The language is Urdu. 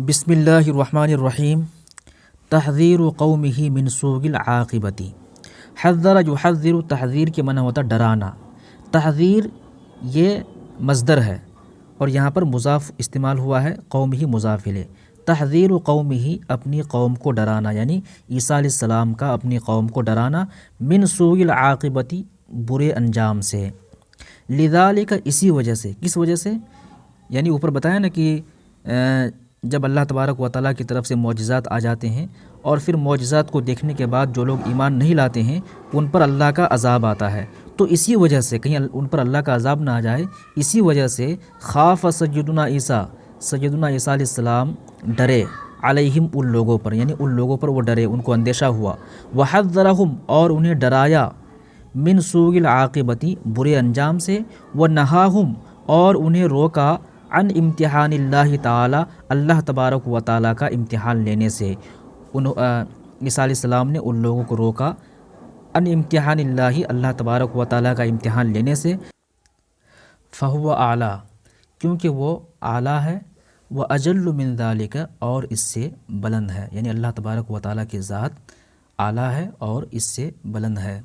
بسم اللہ الرحمن الرحیم۔ تحذیر قومہ من سوء العاقبۃ۔ حذر یحذر، تحذیر کے معنی ہوتا ڈرانا۔ تحذیر یہ مصدر ہے اور یہاں پر مضاف استعمال ہوا ہے، قومہ مضاف الیہ۔ تحذیر قومہ، اپنی قوم کو ڈرانا، یعنی عیسیٰ علیہ السلام کا اپنی قوم کو ڈرانا، من سوء العاقبۃ، برے انجام سے۔ لذالک، اسی وجہ سے۔ کس وجہ سے؟ یعنی اوپر بتایا نا کہ جب اللہ تبارک و تعالیٰ کی طرف سے معجزات آ جاتے ہیں اور پھر معجزات کو دیکھنے کے بعد جو لوگ ایمان نہیں لاتے ہیں ان پر اللہ کا عذاب آتا ہے، تو اسی وجہ سے کہیں ان پر اللہ کا عذاب نہ آ جائے، اسی وجہ سے خاف سیدنا عیسیٰ علیہ السلام ڈرے، علیہم، ان لوگوں پر، یعنی ان لوگوں پر وہ ڈرے، ان کو اندیشہ ہوا۔ وحذرہم، اور انہیں ڈرایا، من سوء العاقبۃ، برے انجام سے، ونہاہم، اور انہیں روکا، عن امتحان اللہ تعالی، اللہ تبارک و تعالیٰ کا امتحان لینے سے۔ عیسیٰ علیہ السلام نے ان لوگوں کو روکا عن امتحان اللہ، اللہ تبارک و تعالیٰ کا امتحان لینے سے۔ فہو اعلیٰ، کیونکہ وہ اعلیٰ ہے، وہ اجل من ذالک، اور اس سے بلند ہے، یعنی اللہ تبارک و تعالیٰ کی ذات اعلیٰ ہے اور اس سے بلند ہے۔